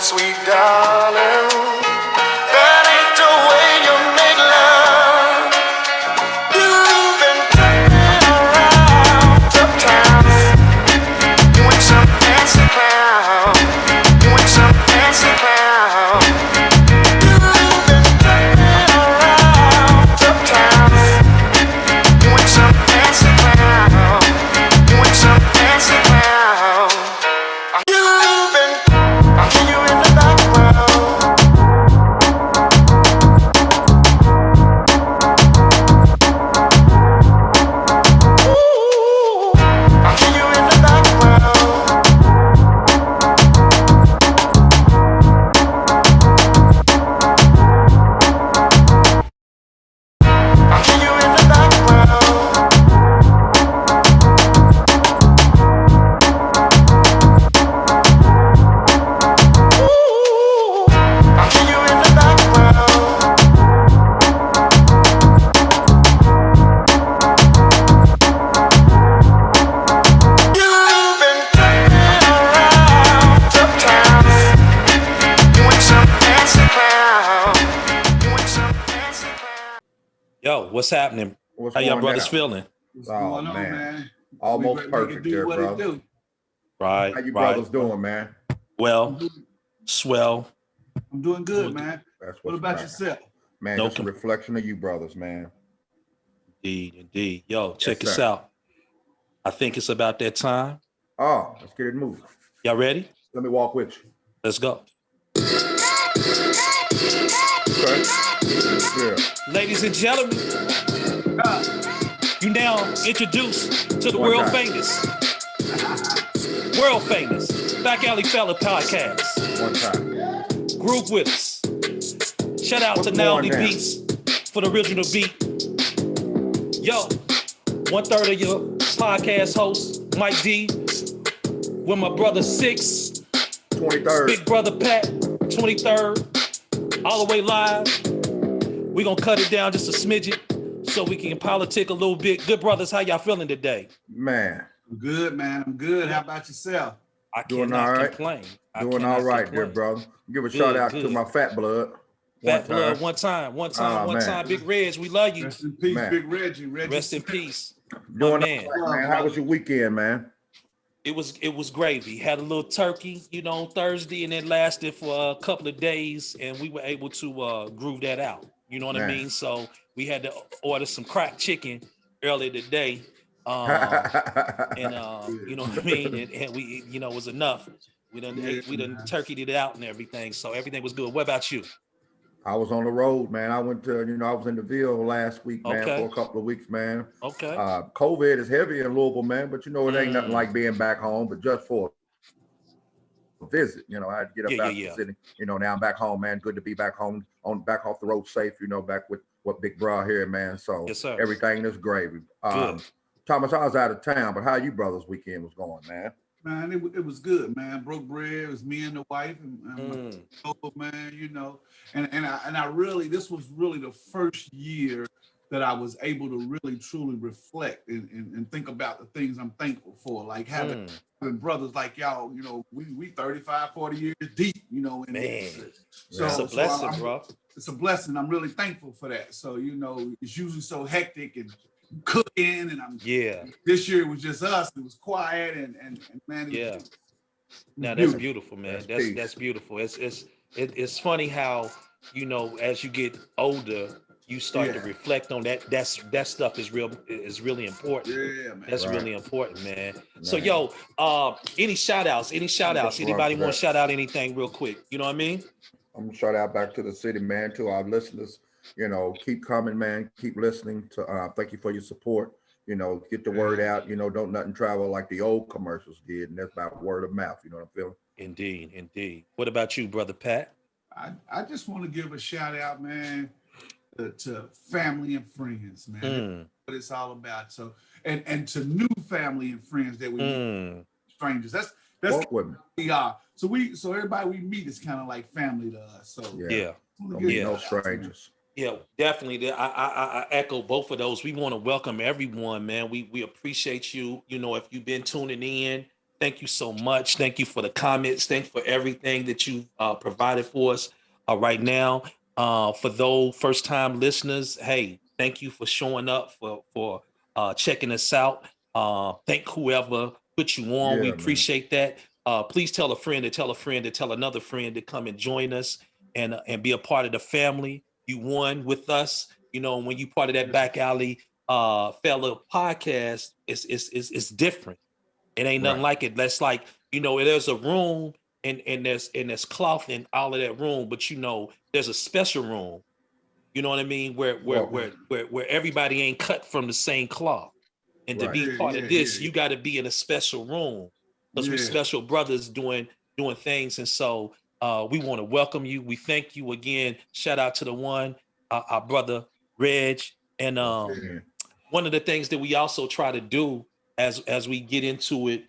Sweet darling, that ain't the way you make love. You've been turning around uptown, doing some fancy clown, doing some fancy clown. You've been turning around uptown, doing some fancy clown, doing some fancy clown. You've been, I hear you in the background. Ooh, I hear you in the background. I hear you in the background. Ooh, I hear you in the background. You've been turning around uptown, doing some fancy clown, doing some fancy clown. Yo, what's happening? What's How y'all going brothers down? feeling? What's Oh, going on, man. man? Almost Make it perfect do there, what bro. it do. Right, How you right. brothers doing, man? Well, swell. I'm doing good, man. That's What what's about cracking. yourself? Man, No just a reflection of you brothers, man. Indeed, indeed. Yo, check Yes, us sir. out. I think it's about that time. Oh, let's get it moving. Y'all ready? Let me walk with you. Let's go. Okay? Yeah. Ladies and gentlemen, you now introduced to the One world time. famous BackAlley Fella podcast. One time. Group with us. Shout out What's to going Nowdy down? Beats for the original beat. Yo, 1/3 of your podcast host, Mike D, with my brother Six, 23rd. big brother Pat, 23rd, all the way live. We're gonna cut it down just a smidget so we can politic a little bit. Good brothers, how y'all feeling today? Man, I'm good, man. I'm good. How about yourself? I Doing cannot all right. complain. I doing cannot all right there, complain. brother. Give a Good, shout out to good. my fat blood. Fat blood, time. one time, Oh, man. Big Reg, we love you. Rest in peace, Man. Big Reggie. Reggie Rest in Smith. peace. Doing man. all right, man. How was your weekend, man? It was gravy. Had a little turkey, on Thursday, and it lasted for a couple of days, and we were able to groove that out. You know what I Man. mean? So we had to order some cracked chicken earlier today, and you know what I mean? And we, it was enough. We done man. turkeyed it out and everything, so everything was good. What about you? I was on the road, man. I went to, I was in the Ville last week, man, Okay. for a couple of weeks, man. Okay. COVID is heavy in Louisville, man, but it ain't nothing like being back home, but just for a visit, I had to get up out the city. Now I'm back home, man. Good to be back home, back off the road safe, back with Big Bra here, man. So Yes, sir. everything is gravy. Good. Thomas, I was out of town, but how you brothers' weekend was going, man? Man, it was good, man. Broke bread. It was me and the wife and my man, and I really, this was really the first year that I was able to really truly reflect and think about the things I'm thankful for, like having brothers like y'all. We 35, 40 years deep, and Man, so it's a blessing, bro. It's a blessing. I'm really thankful for that. So it's usually so hectic and cooking, and this year it was just us. It was quiet and man. Now that's beautiful, man. That's That's beautiful. It's funny how as you get older, you start to reflect on that. That stuff is really important. Yeah, man. That's really important, man. So any shout outs? Anybody want to shout out anything real quick? You know what I mean? I'm gonna shout out back to the city, man, to our listeners. Keep coming, man. Keep listening to thank you for your support. Get the word out. Don't nothing travel like the old commercials did, and that's about word of mouth. You know what I'm feeling? Indeed. What about you, brother Pat? I just want to give a shout out, man, to family and friends, man. That's what it's all about. So and to new family and friends that we meet, strangers. That's Walk with me. we are. So everybody we meet is kind of like family to us. So Yeah. Don't be no strangers. Yeah, definitely. I echo both of those. We want to welcome everyone, man. We appreciate you. If you've been tuning in, Thank you so much. Thank you for the comments. Thank you for everything that you provided for us right now. For those first time listeners, hey, thank you for showing up for checking us out. Thank whoever put you on. We Yeah, man. appreciate that. Please tell a friend to tell a friend to tell another friend to come and join us and be a part of the family. You won with us. You know, when you part of that back alley fella podcast, it's different. It ain't nothing Right. like it. That's like, you know, there's a room and there's cloth in all of that room, but you know, there's a special room. You know what I mean? Well, Where everybody ain't cut from the same cloth. And to right. be part of this, you got to be in a special room because we special brothers doing things. And so we want to welcome you. We thank you again. Shout out to the one, our brother Reg. And Yeah. one of the things that we also try to do as we get into it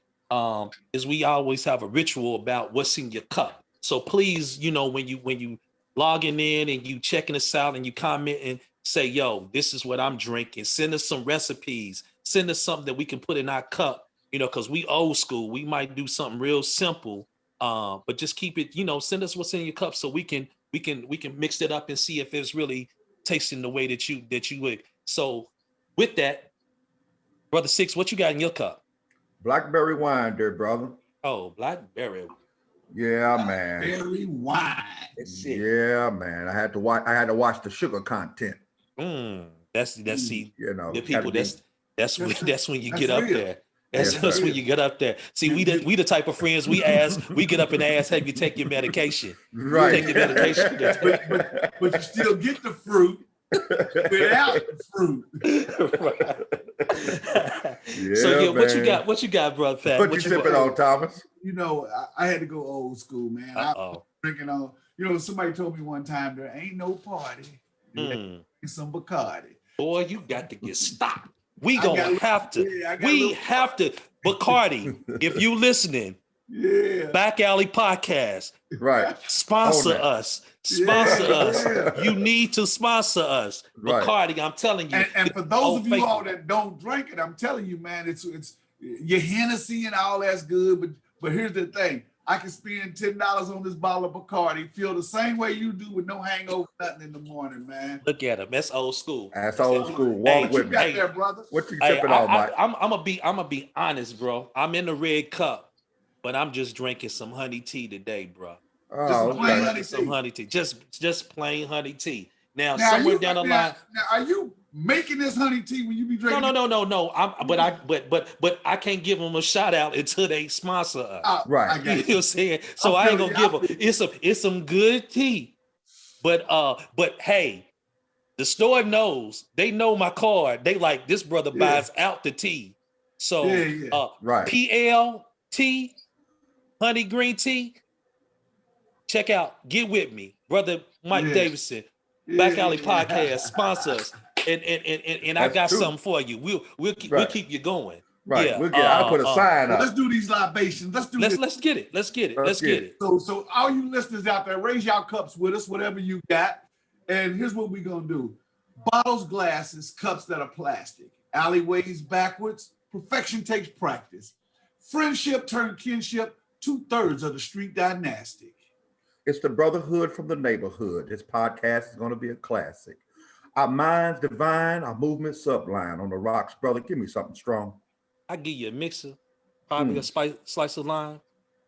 is we always have a ritual about what's in your cup. So please, you know, when you logging in and you checking us out and you comment and say, yo, this is what I'm drinking. Send us some recipes. Send us something that we can put in our cup, you know, because we old school. We might do something real simple, but just keep it, you know, send us what's in your cup so we can mix it up and see if it's really tasting the way that you would. So with that, Brother Six, what you got in your cup? Blackberry wine, dear brother. Oh, blackberry. Yeah, man. Blackberry wine. That's it. Yeah, man. I had to watch the sugar content. That's see, You know, the people. That's when you get up real. there. That's Yes, when you get up there. See, we the type of friends we get up and ask, have you take your medication? Right. You take your medication. But you still get the fruit without the fruit. So Yeah, what you man. got? What you got, brother Fat? What you sipping on, Thomas? You know, I had to go old school, man. I was Uh-oh. drinking on. You know, somebody told me one time there ain't no party. Some Bacardi. Boy, you got to get stopped. We I gonna got- have to. yeah, I got We little- have to. Bacardi, if you listening, Yeah. Back Alley Podcast, Right. sponsor Own that. us. Sponsor Yeah, us. yeah. You need to sponsor us. Right. Bacardi, I'm telling you. And for those of you faithful. all that don't drink it, I'm telling you, man, it's your Hennessy and all that's good. But here's the thing. I can spend $10 on this bottle of Bacardi, feel the same way you do with no hangover, nothing in the morning, man. Look at him. That's old school. That's old school. Hey, Walk What you with me. got there, brother? What you Hey, sipping on, Mike? I'm gonna be honest, bro. I'm in the red cup, but I'm just drinking some honey tea today, bro. Oh, plain okay. honey Some tea. honey tea. Just plain honey tea. Now, Now, somewhere down the line. Now, are you making this honey tea when you be drinking? No. But I can't give them a shout out until they sponsor us. Right. I You got know what I'm saying? So I I ain't feel gonna you. give them. It's some good tea, but hey, the store knows. They know my card. They like this brother Yeah. buys out the tea. So Yeah. Right. PLT, honey green tea. Check out. Get with me, brother Mike Yeah. Davidson. Yeah, Back Alley yeah. Podcast sponsors, and I That's got true. something for you. We'll Right. keep you going. Right. Yeah, I'll put a sign Well, up. let's do these libations. Let's do this. Let's get it. Let's get it. So all you listeners out there, raise your cups with us, whatever you got. And here's what we're gonna do: bottles, glasses, cups that are plastic. Alleyways backwards. Perfection takes practice. Friendship turned kinship. 2/3 of the street dynastic. It's the brotherhood from the neighborhood. This podcast is going to be a classic. Our minds divine, our movements sublime. On the rocks, brother, give me something strong. I give you a mixer, probably a slice of lime.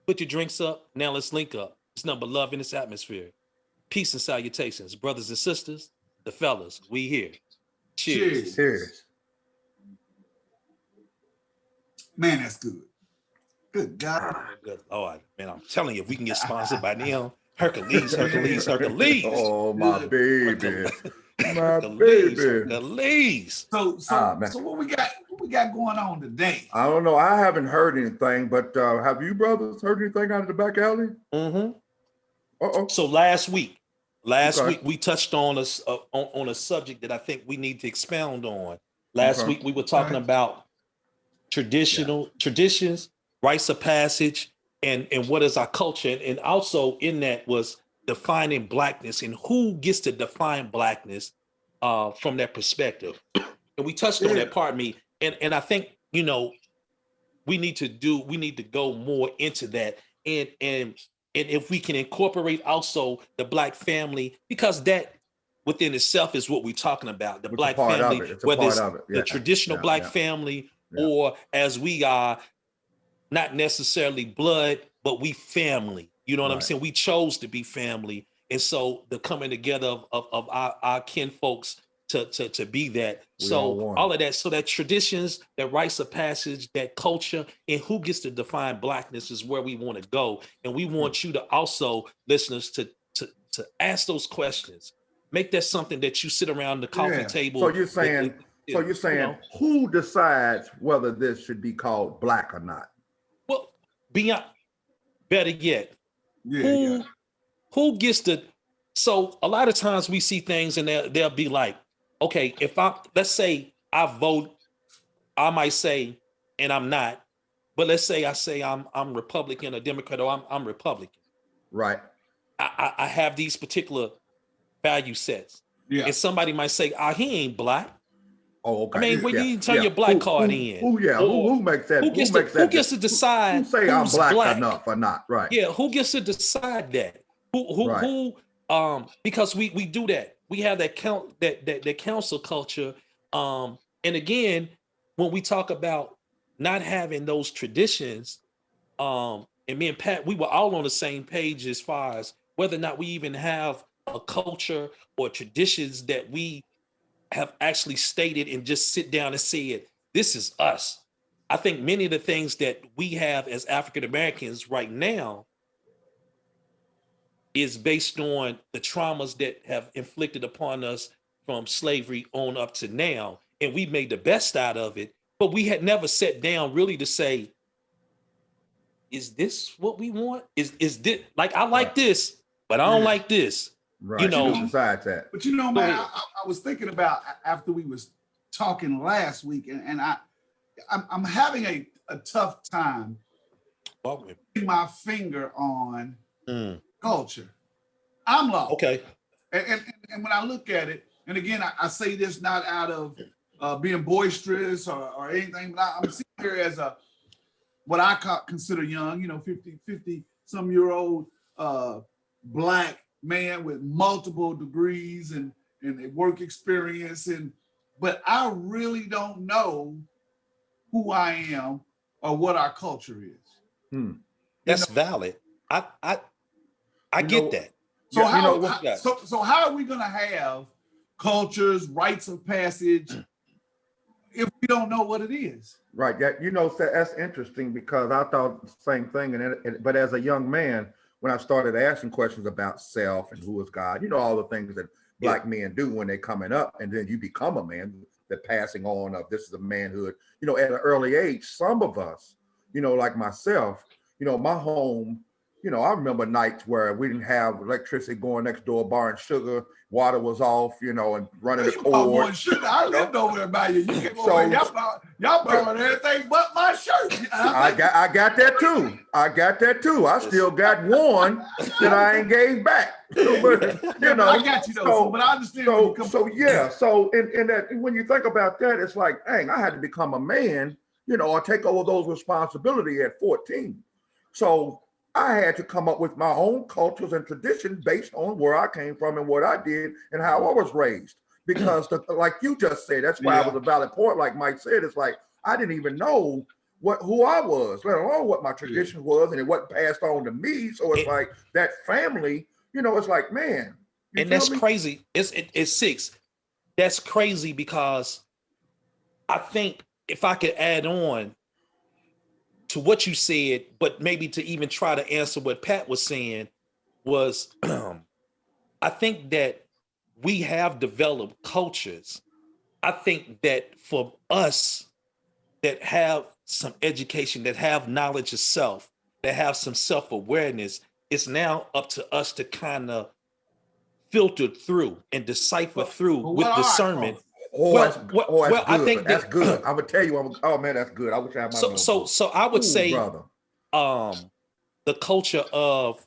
Put your drinks up. Now let's link up. It's nothing but love in this atmosphere. Peace and salutations, brothers and sisters, the fellas. We here. Cheers. Cheers. Man, that's good. Good God. Good Lord, man, I'm telling you, if we can get sponsored by them, Hercules. Oh, my baby. My Hercules. baby. Hercules. So what we got going on today? I don't know. I haven't heard anything, but have you brothers heard anything out of the back alley? Mm-hmm. Uh-oh. So last week Okay. we touched on a subject that I think we need to expound on. Last Okay. week we were talking about traditions, rites of passage, and what is our culture, and also in that was defining Blackness and who gets to define Blackness from that perspective. And we touched on that, pardon me, and I think, you know, we need to go more into that, and if we can incorporate also the Black family, because that within itself is what we're talking about, the It's a Black part of family, it. It's a whether part it's of it. the Yeah, traditional yeah, Black yeah, family, yeah. or as we are not necessarily blood, but we family. You know what I'm Right. saying? We chose to be family. And so the coming together of our kin folks to be that. We all So one. all of that, so that traditions, that rites of passage, that culture, and who gets to define Blackness is where we want to go. And we want you to also, listeners, to ask those questions. Make that something that you sit around the coffee Yeah. table. So you're saying, you know, who decides whether this should be called Black or not? well, beyond, better yet, Yeah. who gets to, so a lot of times we see things and they'll be like, okay, if let's say I vote, I might say, and I'm not, but let's say I say I'm Republican or Democrat, or I'm Republican. Right. I have these particular value sets. Yeah. And somebody might say, he ain't Black. Oh, okay. I mean, when yeah, you turn yeah. your Black card in. Who makes that? Who gets to decide Who say I'm who's Black enough or not? Right. Yeah, who gets to decide that? Right. Because we do that. We have that council culture. And again, when we talk about not having those traditions, and me and Pat, we were all on the same page as far as whether or not we even have a culture or traditions that we have actually stated and just sit down and said, this is us. I think many of the things that we have as African Americans right now is based on the traumas that have inflicted upon us from slavery on up to now. And we made the best out of it, but we had never sat down really to say, is this what we want? Is this, like, I like this, but I don't like this. Right. You know, who decides that? But you know, man, I was thinking about after we was talking last week, and I'm having a tough time putting my finger on culture. I'm lost. Okay. And when I look at it, and again, I say this not out of being boisterous or anything, but I'm sitting here as what I consider young, 50 some year old Black man with multiple degrees and work experience, but I really don't know who I am or what our culture is. That's valid. I get that. So so how are we gonna have cultures, rites of passage, if we don't know what it is? Right. That's interesting, because I thought the same thing. But as a young man, when I started asking questions about self and who is God, all the things that Black men do when they're coming up, and then you become a man, the passing on of this is a manhood, at an early age. Some of us, like myself, my home, I remember nights where we didn't have electricity, going next door, borrowing sugar, water was off, and running the cord. I lived over there by you. You came over there, y'all borrowed everything but my shirt. I got that too. I still got one that I ain't gave back. I got you though. But I understand. So in that, when you think about that, it's like, dang, I had to become a man, or take over those responsibilities at 14. So I had to come up with my own cultures and traditions based on where I came from and what I did and how I was raised. Because like you just said, that's why it was a valid point. Like Mike said, it's like, I didn't even know who I was, let alone what my tradition was, and it wasn't passed on to me. So it's like that family, it's like, man. And that's crazy. It's 6. That's crazy, because I think if I could add on to what you said, but maybe to even try to answer what Pat was saying, was I think that we have developed cultures. I think that for us that have some education, that have knowledge of self, that have some self-awareness, it's now up to us to kind of filter through and decipher through with discernment. That's good. I think that's good. I would tell you, man, that's good. I wish I had my so I would say, brother. The culture of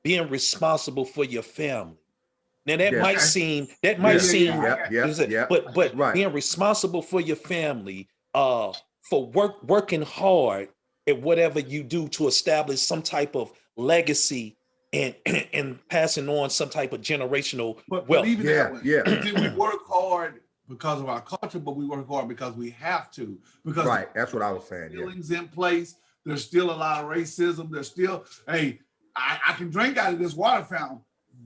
being responsible for your family. Now that might seem but right. being responsible for your family, for working hard at whatever you do to establish some type of legacy and and passing on some type of generational But wealth. even Yeah, that way, yeah. then we work hard because of our culture, but we work hard because we have to. Because Right. That's what I was saying. Yeah. feelings in place. There's still a lot of racism. There's still, hey, I can drink out of this water fountain,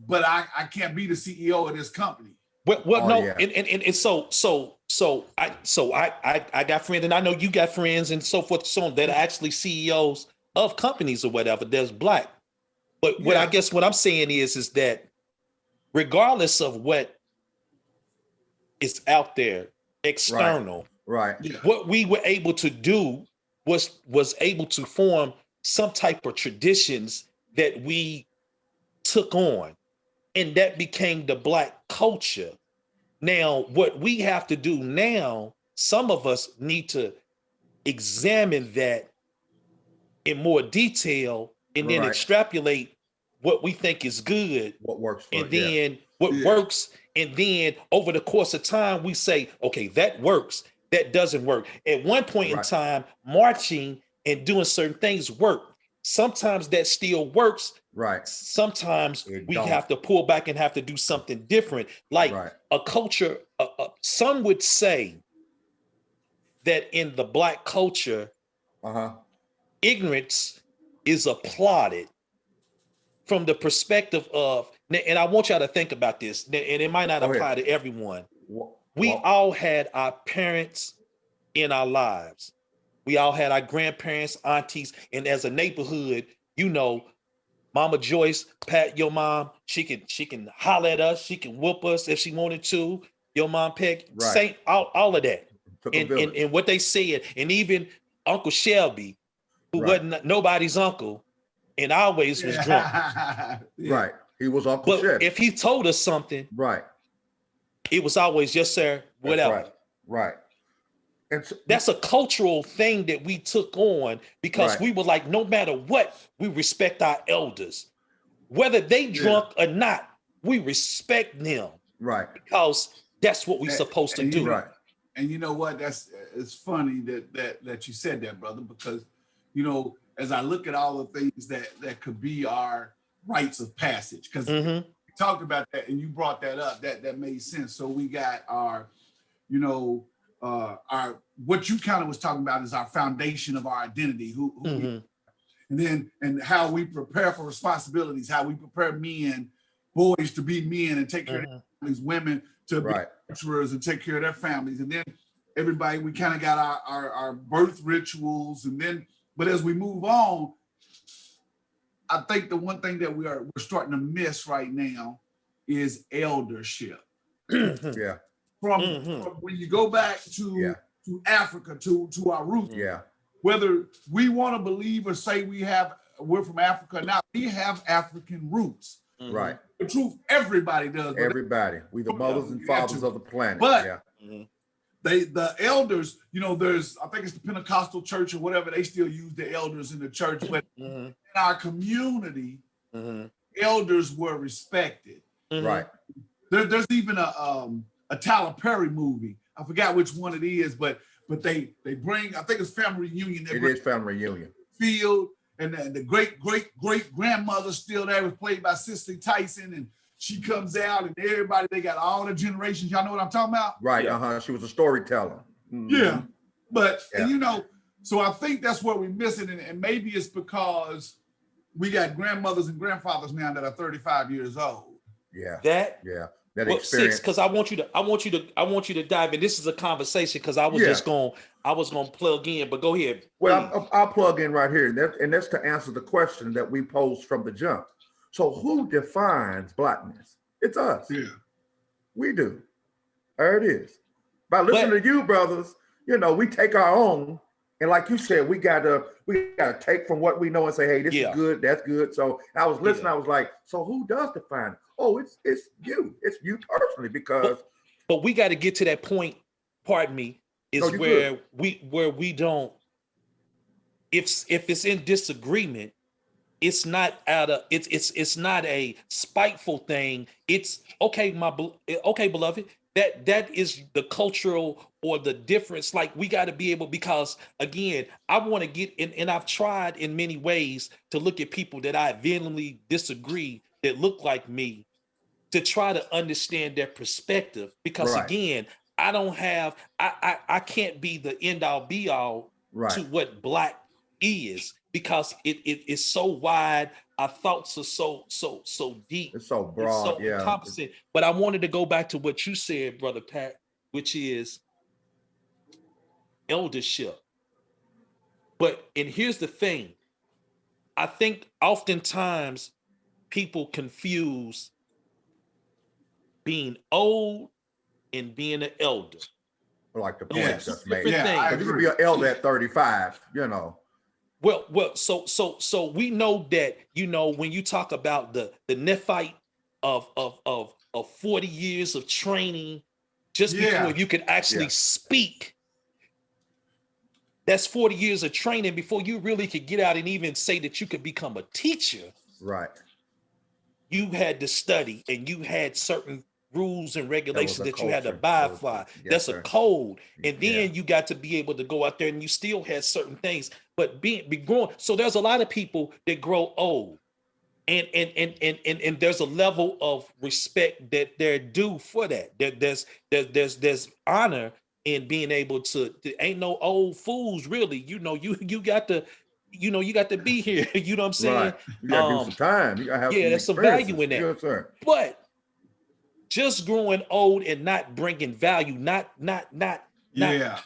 but I can't be the CEO of this company. Well, Oh, no, yeah. and so I got friends, and I know you got friends and so forth, so on, that are actually CEOs of companies or whatever. There's black, but what I Yeah. guess what I'm saying is that regardless of what is out there external, Right. Yeah. what we were able to do was able to form some type of traditions that we took on, and that became the black culture. Now, what we have to do now, some of us need to examine that in more detail and then Right. extrapolate what we think is good, What works for and it. Yeah. then what Yeah. works, and then over the course of time we say, okay, that works, that doesn't work. At one point in Right. time, marching and doing certain things work. Sometimes that still works. Right. Sometimes It we don't. have to pull back and have to do something different. Like Right. a culture, some would say that in the black culture, Uh-huh. ignorance is applauded from the perspective of, and I want y'all to think about this, and it might not Go ahead. apply to everyone. Well, We all had our parents in our lives. We all had our grandparents, aunties, and as a neighborhood, you know, Mama Joyce, Pat, your mom, she can holler at us, she can whoop us if she wanted to. Your mom Peg, Right. Saint, all of that. took a And, village. and what they said, and even Uncle Shelby, who Right. wasn't nobody's uncle, and always was drunk. Yeah. Right. He was Uncle But Chevy. if he told us something, Right. it was always yes, sir, That's whatever. right. Right. And so, That's a cultural thing that we took on because Right. we were like, no matter what, we respect our elders. Whether they drunk or not, we respect them right. because that's what we're And- supposed to and you do. know- Right. And you know what? It's funny that you said that, brother, because you know, as I look at all the things that could be our rites of passage, because Mhm. we talked about that and you brought that up, that made sense. So we got our, you know, our what you kind of was talking about is our foundation of our identity, who we, Mhm. and how we prepare for responsibilities, how we prepare men, boys to be men and take care of their families, women to be Right. nurturers and take care of their families, and then everybody, we kind of got our birth rituals, and then but as we move on, I think the one thing that we're starting to miss right now is eldership. Yeah. From Mhm. when you go back to Yeah. to Africa, to our roots, Yeah. whether we want to believe or say we're from Africa now, we have African roots. Mhm. Right. The truth, everybody does. But Everybody. We the mothers and You got fathers to. of the planet. But- yeah. Mhm. the elders, you know, there's, I think it's the Pentecostal church or whatever, they still use the elders in the church, but Mhm. in our community, Mhm. elders were respected. Mhm. Right. There's even a Tyler Perry movie. I forgot which one it is, but they bring, I think it's Family Reunion. They It bring is family reunion. Field, and the great grandmother still there, was played by Cicely Tyson, and she comes out and everybody, they got all the generations. Y'all know what I'm talking about? Right. Yeah. Uh-huh. She was a storyteller. Mhm. Yeah. But Yeah. you know, so I think that's what we're missing, and maybe it's because we got grandmothers and grandfathers now that are 35 years old. Yeah. That Yeah. That well, experience. six, because I want you to dive in. This is a conversation because I was Yeah. just gonna plug in, but go ahead. Well, please. I'll plug in right here, and that's to answer the question that we posed from the jump. So who defines Blackness? It's us. Yeah. We do. There it is. By listening to you, brothers, you know, we take our own, and like you said, we gotta take from what we know and say, hey, this Yeah. is good, that's good. So I was listening, Yeah. I was like, so who does define it? Oh, it's you. It's you personally, because But we got to get to that point, pardon me, is No, you're where we don't, if it's in disagreement, it's not it's not a spiteful thing. It's okay, okay, beloved. That is the cultural or the difference. Like we got to be able, because again, I want to get in, and I've tried in many ways to look at people that I vehemently disagree that look like me, to try to understand their perspective. Because Right. again, I don't have, I can't be the end all be all Right. to what Black is, because it is so wide. Our thoughts are so deep. It's so broad, so yeah. encompassing. But I wanted to go back to what you said, Brother Pat, which is eldership. And here's the thing. I think oftentimes people confuse being old and being an elder. Like the point Yes. just made. Different Yeah, I Because you could agree. be an elder at 35, you know. Well, so we know that, you know, when you talk about the neophyte of 40 years of training, just Yeah. before you could actually Yeah. speak, that's 40 years of training before you really could get out and even say that you could become a teacher. Right. You had to study, and you had certain rules and regulations a that you had to culture. abide by. Yes, That's sir. a code. And Yeah. then you got to be able to go out there, and you still had certain things, but be growing. So there's a lot of people that grow old. And there's a level of respect that they're due for that. There's honor in being able to ain't no old fools really. You know, you got to, you know, you got to be here. You know what I'm saying? Right. You gotta do some time. You gotta have Yeah, some there's some value in experiences. that. Yes, sir. But just growing old and not bringing value, not Yeah.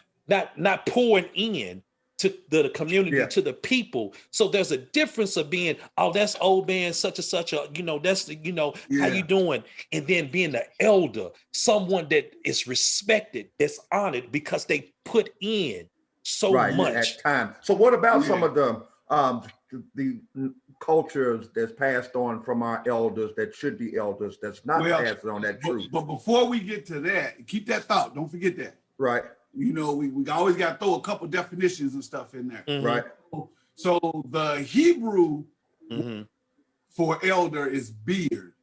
pouring in to the community, Yeah. to the people. So there's a difference of being, oh, that's old man, such and such a, you know, that's the, you know, how Yeah. you doing? And then being the elder, someone that is respected, that's honored because they put in so Right. You much. had time. So what about Yeah. some of the cultures that's passed on from our elders that should be elders that's not Well, passing on that truth? But before we get to that, keep that thought. Don't forget that. Right. You know, we always got to throw a couple definitions and stuff in there. Mhm. Right. So the Hebrew Mhm. for elder is beard,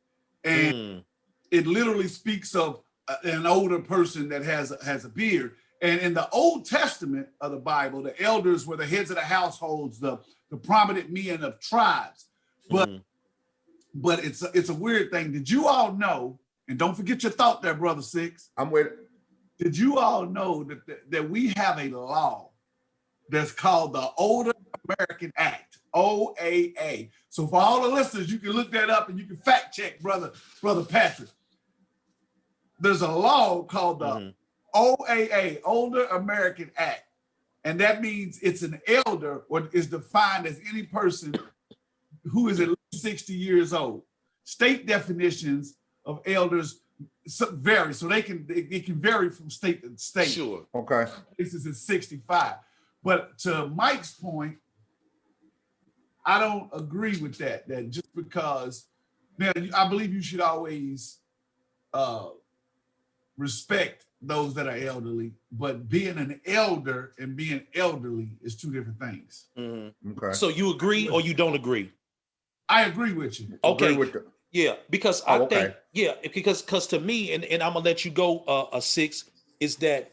and Mm. it literally speaks of an older person that has a beard. And in the Old Testament of the Bible, the elders were the heads of the households, the prominent men of tribes. But Mhm. but it's a weird thing. Did you all know? And don't forget your thought there, Brother Six. I'm with it. Did you all know that we have a law that's called the Older American Act, OAA? So for all the listeners, you can look that up and you can fact check, brother Patrick. There's a law called the Mhm. OAA, Older American Act, and that means it's an elder, or is defined as any person who is at least 60 years old. State definitions of elders vary, so it can vary from state to state. Sure. Okay. This is at 65. But to Mike's point, I don't agree with that. That just because, now I believe you should always respect those that are elderly, but being an elder and being elderly is two different things. Mhm. Okay. So you agree or you don't agree? I agree with you. Okay. Agree with the, Yeah, because I okay. think, yeah, because to me, and I'm gonna let you go, a Six, is that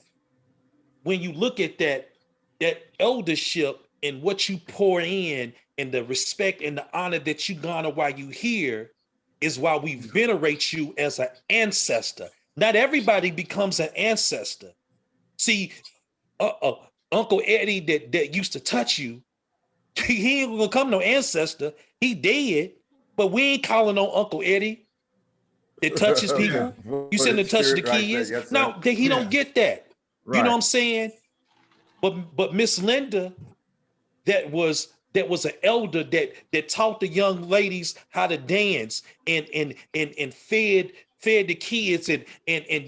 when you look at that eldership and what you pour in, and the respect and the honor that you garner while you here, is why we venerate you as an ancestor. Not everybody becomes an ancestor. See, Uncle Eddie that used to touch you, he ain't gonna come no ancestor. He dead, but we ain't calling on Uncle Eddie that touches people. You send to touch the Right there, kids. yes, sir. No, he don't get that. You Right. know what I'm saying? But Miss Linda, that was an elder that taught the young ladies how to dance and fed the kids and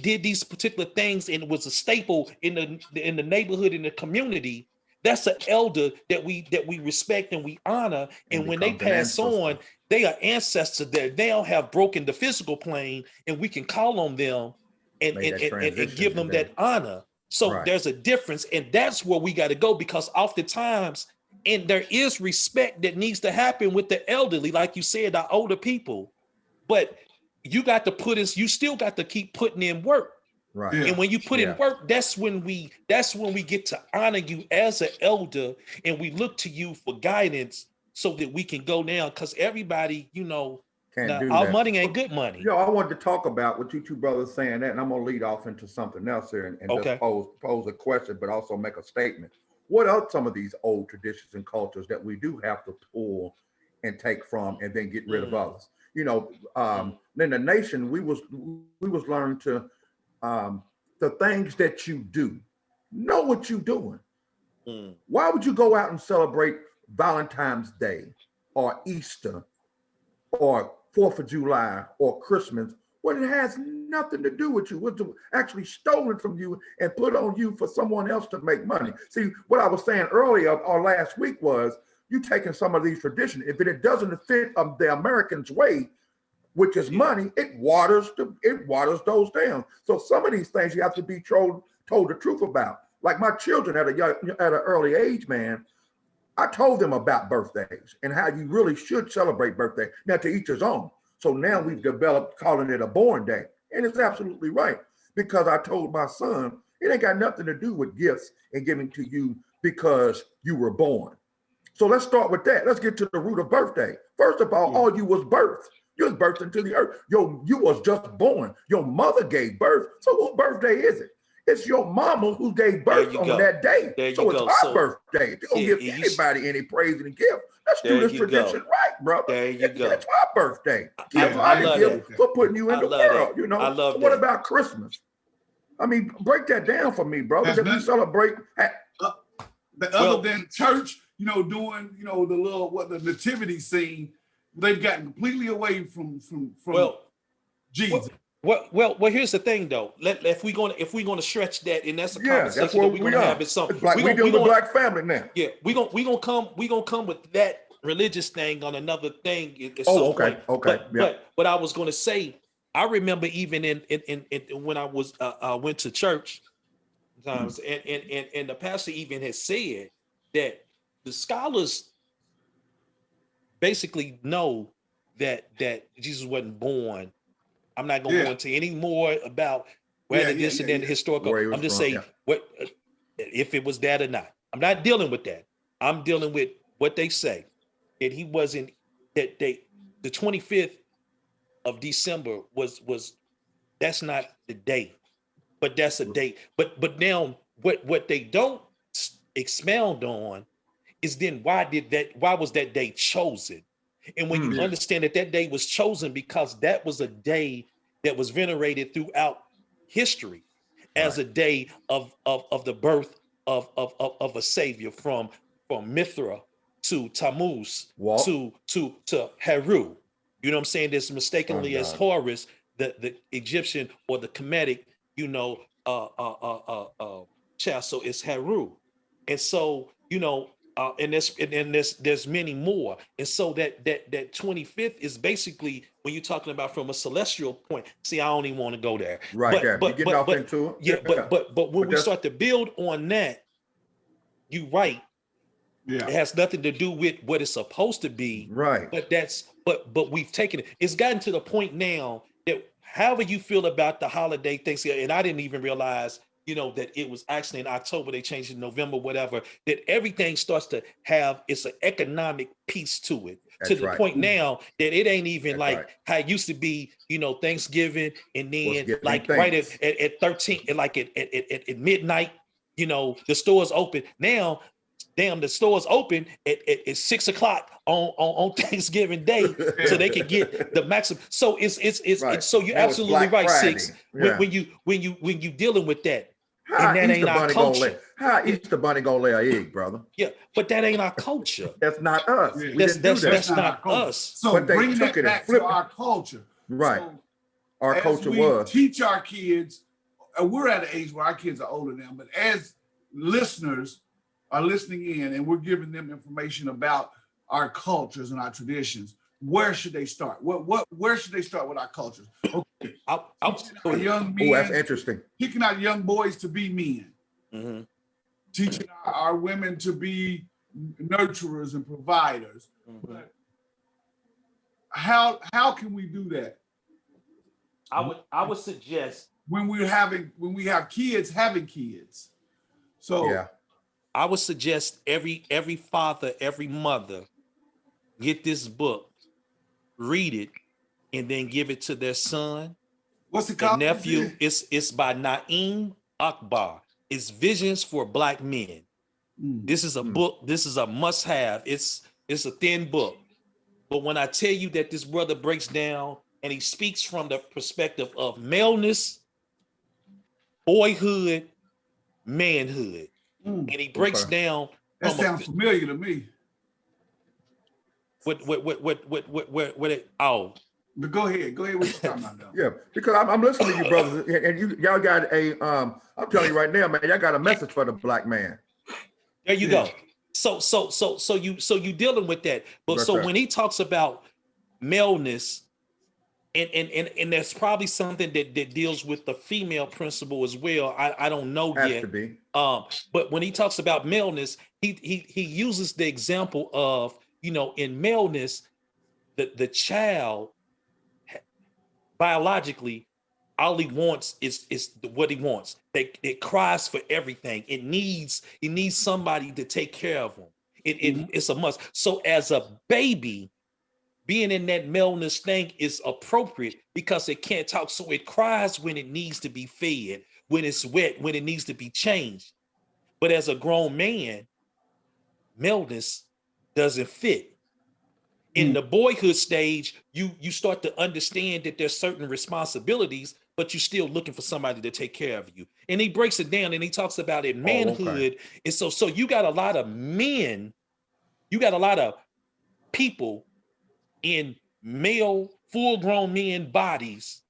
did these particular things, and was a staple in the neighborhood, in the community. That's an elder that we respect and we honor. And when they becomes an pass on, ancestor. they are ancestors that they don't have broken the physical plane, and we can call on them and Made that and transition give them today. that honor. So Right. there's a difference, and that's where we got to go, because oftentimes, and there is respect that needs to happen with the elderly, like you said, our older people. But you got to you still got to keep putting in work. Right. Yeah. And when you put in work, that's when we get to honor you as an elder, and we look to you for guidance so that we can go now. Because everybody, Can't do our that. money ain't good money. I wanted to talk about what you two brothers saying that, and I'm gonna lead off into something else here and just Okay. pose a question, but also make a statement. What are some of these old traditions and cultures that we do have to pull and take from, and then get rid of others? In the nation, we was learned to the things that you do, know what you're doing. Why would you go out and celebrate Valentine's Day or Easter or 4th of July or Christmas when it has nothing to do with you? It's actually stolen from you and put on you for someone else to make money. See, what I was saying earlier or last week was you taking some of these traditions. If it doesn't fit the Americans' way, which is money, it waters those down. So some of these things you have to be told the truth about. Like my children at an early age, man, I told them about birthdays and how you really should celebrate birthday. Now, to each his own. So now we've developed calling it a born day. And it's absolutely right. Because I told my son, it ain't got nothing to do with gifts and giving to you because you were born. So let's start with that. Let's get to the root of birthday. First of all you was birthed. You was birthed into the earth. You was just born. Your mother gave birth. So whose birthday is it? It's your mama who gave birth on that day. So it's our birthday. They don't give anybody any praise and gift. Let's do this tradition right, brother. There you go. It's our birthday. I love gift for putting you in the world. I love what that. about Christmas? I mean, break that down for me, brother. That we celebrate. Other than church, doing, the nativity scene, they've gotten completely away from Jesus. Well, here's the thing though. If we're gonna stretch that, and that's a conversation that's that what we're gonna have. It's something we dealing with black family now. Yeah, we gonna come with that religious thing on another thing. Okay. But I was gonna say, I remember even in when I was went to church times, and the pastor even has said that the scholars basically know that Jesus wasn't born. I'm not going to go into any more about whether this and then historical. I'm just saying what if it was that or not. I'm not dealing with that. I'm dealing with what they say, that he wasn't, that the 25th of December was that's not the day, but that's a date. But now what they don't expound on is then why was that day chosen? And when you understand that day was chosen because that was a day that was venerated throughout history as a day of the birth of a savior from Mithra to Tammuz to Heru. You know what I'm saying? This mistakenly as Horus, the Egyptian or the Kemetic, child. So it's Heru. And so, and there's many more. And so that 25th is basically when you're talking about from a celestial point. See, I don't even want to go there. Right. But getting off into it. Yeah, but when we start to build on that, you're right. Yeah. It has nothing to do with what it's supposed to be. Right. But we've taken it. It's gotten to the point now that however you feel about the holiday Thanksgiving, and I didn't even realize, that it was actually in October, they changed it in November, whatever, that everything starts to have, it's an economic piece to it. To the point now that it ain't even how it used to be, Thanksgiving, and then like right at 13, like at midnight, the stores open. Now, damn, the stores open at 6 o'clock on Thanksgiving Day, so they can get the maximum. So it's so you're absolutely right, Friday. 6. When you dealing with that. How Easter Bunny gonna lay an egg, brother? Yeah, but that ain't our culture. That's not us. That's not us. So bring that back to our culture. Right. So our culture was teach our kids. We're at an age where our kids are older now, but as listeners are listening in and we're giving them information about our cultures and our traditions, where should they start? Where should they start with our cultures? Okay. Our young men, that's interesting. Teaching our young boys to be men. Mm-hmm. Teaching our women to be nurturers and providers. Mm-hmm. But how can we do that? I would suggest when we have kids having kids. So Yeah. I would suggest every father, every mother get this book, read it, and then give it to their son, what's the their called? nephew. It's by Naeem Akbar. It's Visions for Black Men. This is a book. This is a must-have. It's a thin book, but when I tell you that this brother breaks down and he speaks from the perspective of maleness, boyhood, manhood, and he breaks down. That sounds familiar to me. What it, oh. But go ahead. What you talking about, though? Yeah, because I'm listening to you, brothers, and y'all got a I'm telling you right now, man, y'all got a message for the black man. There you go. So you dealing with that. But That's so right. when he talks about maleness, and there's probably something that deals with the female principle as well. I don't know Has yet. to be. But when he talks about maleness, he uses the example of, in maleness, the child biologically, all he wants is what he wants. It cries for everything. It needs somebody to take care of him. It's a must. So as a baby, being in that maleness thing is appropriate because it can't talk. So it cries when it needs to be fed, when it's wet, when it needs to be changed. But as a grown man, maleness doesn't fit. In the boyhood stage, you start to understand that there's certain responsibilities, but you're still looking for somebody to take care of you. And he breaks it down and he talks about it, manhood. And so you got a lot of men, you got a lot of people in male, full-grown men bodies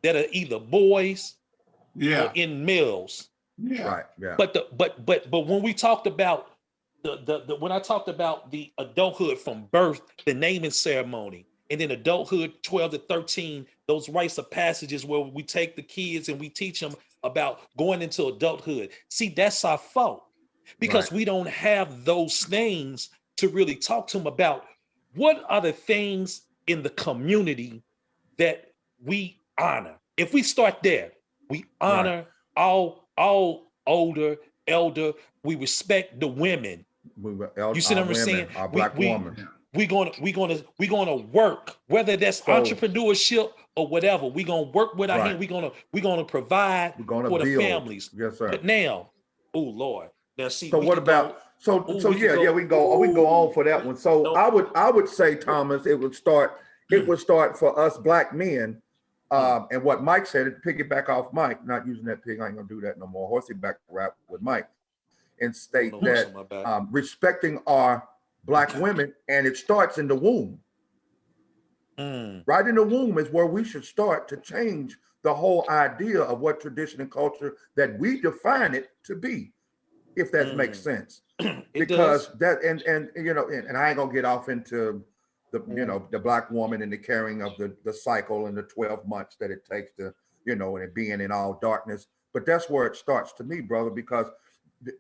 that are either boys or in males. Yeah. Right. Yeah. But when we talked about when I talked about the adulthood from birth, the naming ceremony, and then adulthood 12 to 13, those rites of passages where we take the kids and we teach them about going into adulthood. See, that's our fault because we don't have those things to really talk to them about. What are the things in the community that we honor? If we start there, we honor all older, elder. We respect the women. You see what I'm saying? Our black woman. We're gonna work, whether that's entrepreneurship or whatever. We're gonna work with our hand. We're gonna provide for the families. Yes, sir. But now, oh Lord. Now see. So what about we can go on for that one. So I would say, Thomas, it would start for us black men. And what Mike said, it piggyback off Mike, not using that pig, I ain't gonna do that no more. Horsey back rap with Mike and state that respecting our black women, and it starts in the womb. Right in the womb is where we should start to change the whole idea of what tradition and culture that we define it to be, if that makes sense. Because that and I ain't gonna get off into the the black woman and the carrying of the cycle and the 12 months that it takes to and it being in all darkness. But that's where it starts to me, brother, because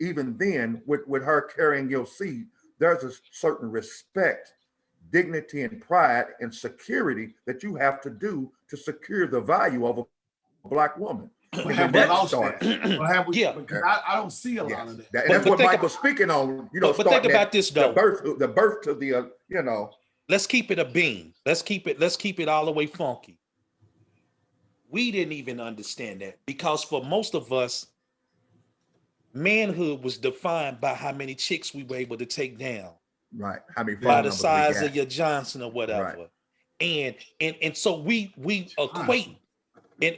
even then with her carrying your seed, there's a certain respect, dignity, and pride and security that you have to do to secure the value of a black woman. Have we lost that? Because I don't see a lot of that. And that's what Mike was speaking on. But think about this though. The birth to the Let's keep it a beam. Let's keep it all the way funky. We didn't even understand that because for most of us, manhood was defined by how many chicks we were able to take down. Right. How many by the size of your Johnson or whatever. Right. And so we equate. And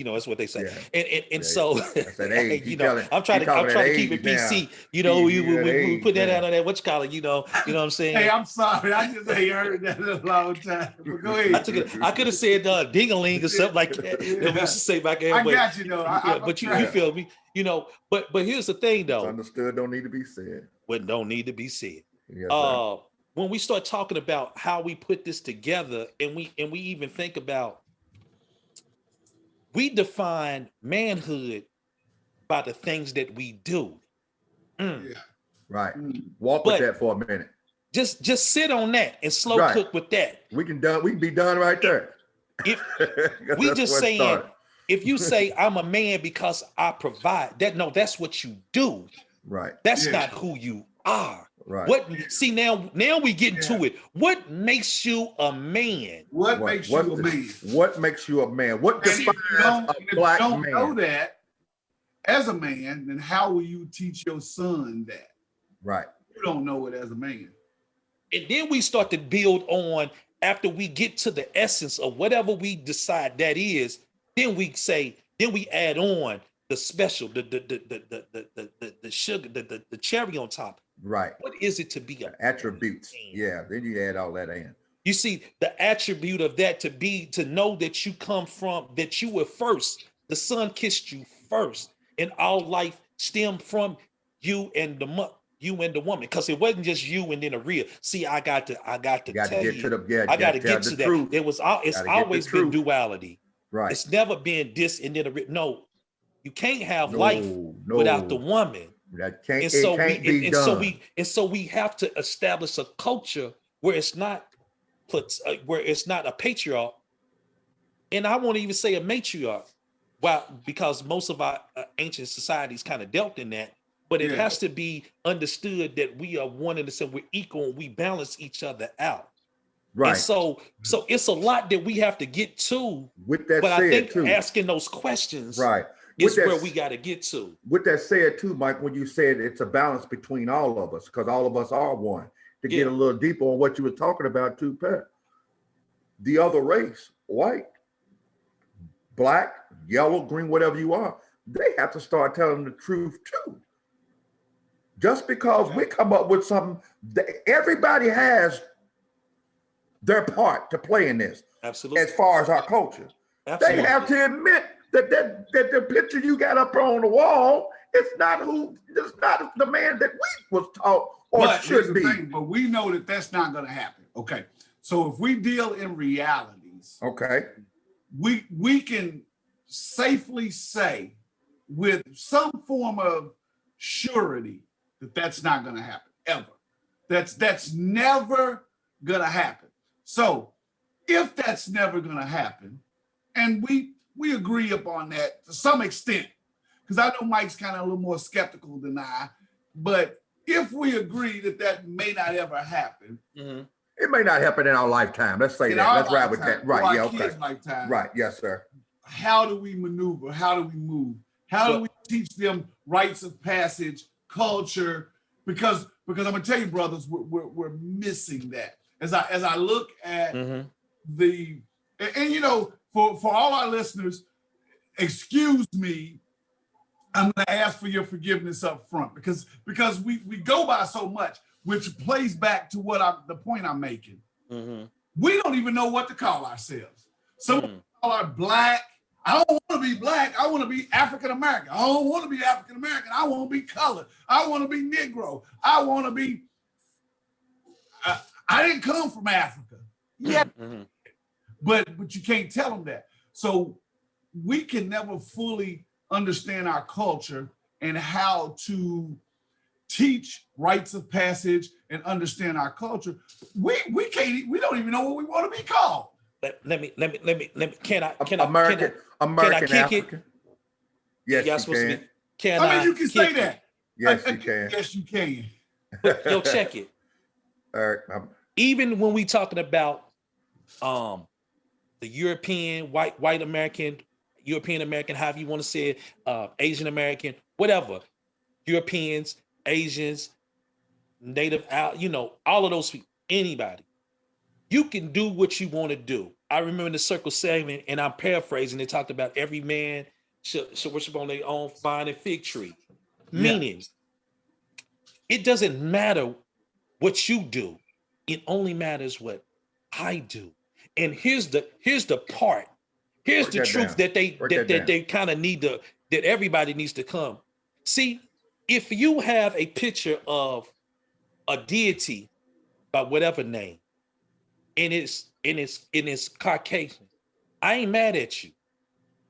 that's what they say. And so I'm trying to keep it PC. We put that out on that you know what I'm saying? Hey, I'm sorry. I just ain't heard that in a long time. But go ahead. I could have said ding-a-ling or something like that. We used to say back there. I got you though. But you feel me, but here's the thing though. It's understood, don't need to be said. What don't need to be said. Yes, when we start talking about how we put this together and we even think about, we define manhood by the things that we do. Right. Walk with that for a minute. Just sit on that and slow cook with that. We can be done right there. We just saying if you say I'm a man because I provide, that's what you do. Right. That's not who you are. Right. What see now we get into it. What makes you a man? What makes you a man? What makes you a man? What defines a black man? If you don't know that as a man, then how will you teach your son that? Right. You don't know it as a man. And then we start to build on after we get to the essence of whatever we decide that is, then we add on the special, the sugar, the cherry on top. Right. What is it to be a attributes? Yeah, then you add all that in. You see, the attribute of that to know that you come from, that you were first. The sun kissed you first, and all life stemmed from you and the woman, because it wasn't just you and then a real. See, I got to tell you, I got to get to that. Truth. It's always been duality. Right. It's never been this and then a real. No, you can't have life without the woman. That can't. It can't be done. So we have to establish a culture where it's not a patriarch, and I won't even say a matriarch. Well, because most of our ancient societies kind of dealt in that. But it has to be understood that we are one in the same, we're equal, and we balance each other out. Right. And so it's a lot that we have to get to. With that but said, I think too, asking those questions right is where we got to get to. With that said too, Mike, when you said it's a balance between all of us, because all of us are one. To get a little deeper on what you were talking about too, Pat. The other race, white, black, yellow, green, whatever you are, they have to start telling the truth too. Just because we come up with something, everybody has their part to play in this. Absolutely. As far as our culture, absolutely, they have to admit that the picture you got up on the wall, it's not the man that we was taught or should be. But we know that that's not going to happen. Okay, so if we deal in realities, okay, we can safely say with some form of surety that that's not going to happen ever. That's never going to happen. So if that's never going to happen, and we agree upon that to some extent, because I know Mike's kind of a little more skeptical than I, but if we agree that may not ever happen, it may not happen in our lifetime. Let's say that. Let's ride with that. Right. Yeah. Okay. Lifetime, right. Yes, sir. How do we maneuver? How do we move? How do we teach them rites of passage, culture? Because I'm gonna tell you, brothers, we're missing that. As I look at the and you know, for all our listeners, excuse me, I'm gonna ask for your forgiveness up front because we go by so much, which plays back to the point I'm making. We don't even know what to call ourselves. Some call our black. I don't want to be black. I want to be African American. I don't want to be African American. I want to be colored. I want to be Negro. I want to be. I didn't come from Africa. Yeah, but you can't tell them that. So we can never fully understand our culture and how to teach rites of passage and understand our culture. We don't even know what we want to be called. Let me. Can I American kick it? Yes, you can. I mean, you can say that. Yes, you can. Yes, you can. Yo, check it. Even when we talking about the European, white American, European American, however you want to say it, Asian American, whatever, Europeans, Asians, Native, all of those people, anybody. You can do what you want to do. I remember in the Circle 7, and I'm paraphrasing, they talked about every man should worship on their own vine and fig tree. Meaning, it doesn't matter what you do. It only matters what I do. And here's the part. Here's the truth that they kind of need to, that everybody needs to come. See, if you have a picture of a deity by whatever name, and it's Caucasian, I ain't mad at you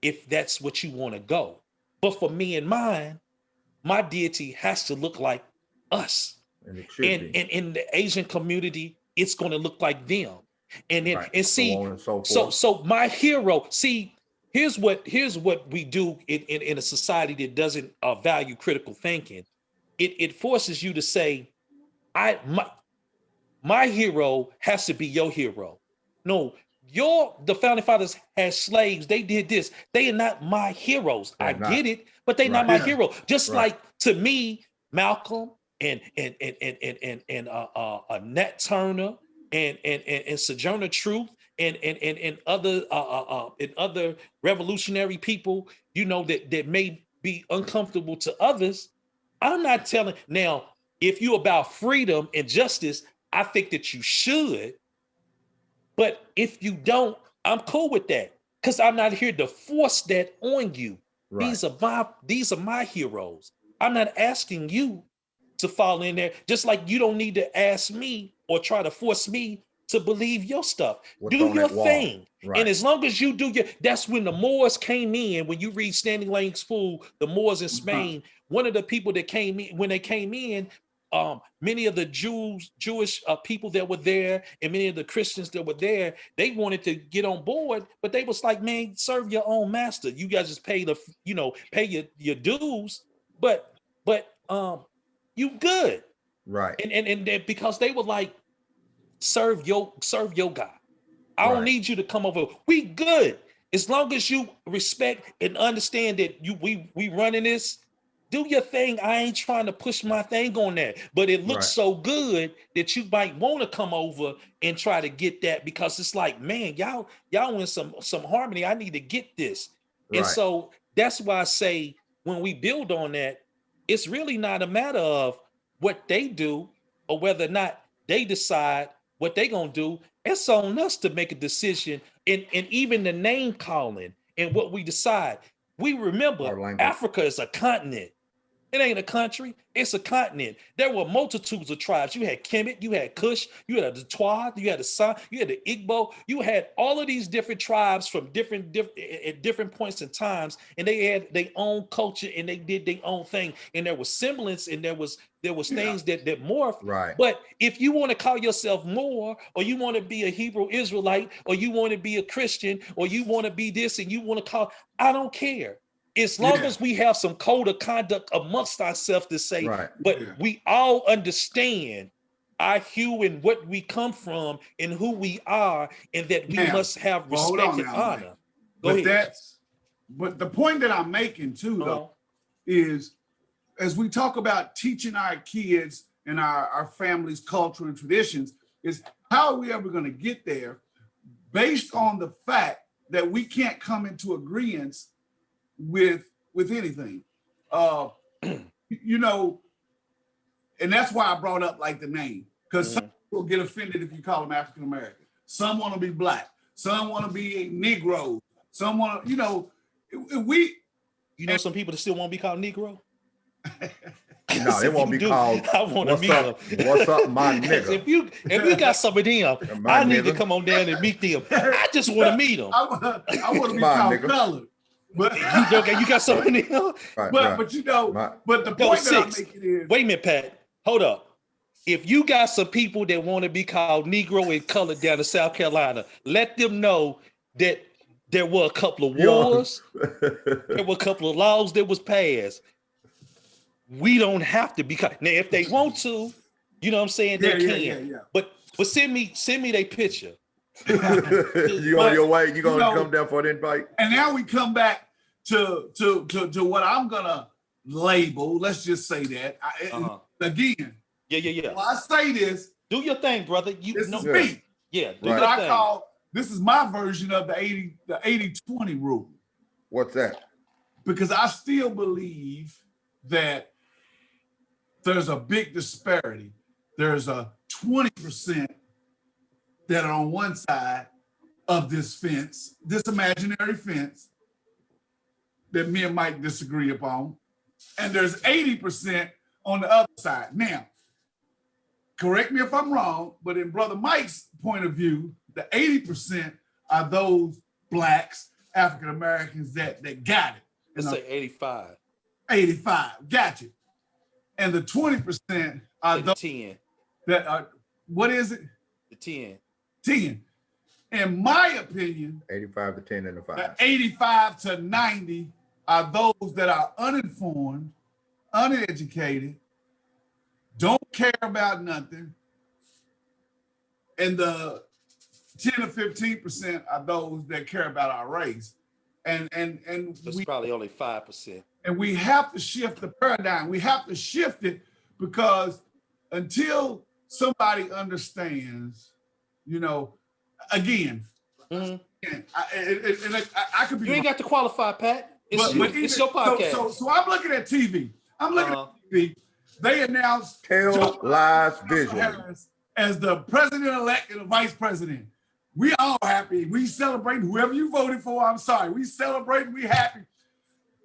if that's what you want to go. But for me and mine, my deity has to look like us. And in the Asian community, it's going to look like them. And then and see, so my hero, see, here's what we do in a society that doesn't value critical thinking. It forces you to say, my hero has to be your hero. No, the founding fathers had slaves. They did this. They are not my heroes. I get it, but they not my hero. Just like to me, Malcolm and Nat Turner and Sojourner Truth and other revolutionary people, you know, that may be uncomfortable to others. I'm not telling now, if you about freedom and justice, I think that you should. But if you don't, I'm cool with that. Because I'm not here to force that on you. Right. These are my heroes. I'm not asking you to fall in there, just like you don't need to ask me or try to force me to believe your stuff. Do your thing. Right. And as long as you do that's when the Moors came in. When you read Standing Lang's Fool, the Moors in Spain, one of the people that came in, when they came in, many of the Jewish people that were there and many of the Christians that were there, they wanted to get on board, but they was like, man, serve your own master. You guys just pay pay your dues, but you good. Right. And because they were like, serve your God. I don't need you to come over. We good. As long as you respect and understand that we running this, do your thing. I ain't trying to push my thing on that, but it looks so good that you might want to come over and try to get that, because it's like, man, y'all in some harmony. I need to get this. And so that's why I say when we build on that, it's really not a matter of what they do or whether or not they decide what they gonna do. It's on us to make a decision, and even the name calling and what we decide. We remember Africa is a continent. It ain't a country, it's a continent. There were multitudes of tribes. You had Kemet, you had Kush, you had the Twa, you had the San, you had the Igbo, you had all of these different tribes from different at different points in times, and they had their own culture and they did their own thing. And there was semblance and there was things that morphed. Right. But if you want to call yourself more, or you want to be a Hebrew Israelite, or you want to be a Christian, or you want to be this and you want to call, I don't care. As long as we have some code of conduct amongst ourselves to say, but we all understand our hue and what we come from and who we are, and that we must have respect and honor. Go ahead. But the point that I'm making too, though, is as we talk about teaching our kids and our families' culture and traditions, is how are we ever going to get there based on the fact that we can't come into agreement with anything, you know, and that's why I brought up like the name, because some people get offended if you call them African American. Some want to be black, some want to be a Negro, some want to, you know, some people that still want to be called Negro. No, they won't be called. I want to meet them. What's up, my nigga? If you got some of them, I need to come on down and meet them. I just want to meet them. I want to be called colored. But you got something else? But you know, but the point that I'm making is, wait a minute, Pat. Hold up. If you got some people that want to be called Negro and colored down in South Carolina, let them know that there were a couple of wars, there were a couple of laws that was passed. We don't have to be now. If they want to, you know what I'm saying, they can. Yeah. But send me their picture. You on your way? You gonna come down for an invite? And now we come back to what I'm gonna label. Let's just say that again. Yeah. Well, I say this. Do your thing, brother. This is me. Yeah. Do what I call. This is my version of the 80-20 rule. What's that? Because I still believe that there's a big disparity. There's a 20% that are on one side of this fence, this imaginary fence that me and Mike disagree upon, and there's 80% on the other side. Now, correct me if I'm wrong, but in Brother Mike's point of view, the 80% are those blacks, African Americans that got it. Let's say 85. 85, got you. And the 20% are those 10. that are, what is it? The 10. 10. in my opinion, 85 to 10 and the 5. 85 to 90 are those that are uninformed, uneducated, don't care about nothing. And the 10 or 15% are those that care about our race. And That's probably only 5%. And we have to shift the paradigm. We have to shift it, because until somebody understands, you know, again, I could be. You ain't got to qualify, Pat. It's your podcast. So I'm looking at TV. I'm looking at TV. They announced Tell lies visually as the president-elect and the vice president. We all happy. We celebrate whoever you voted for. I'm sorry. We celebrate. We happy.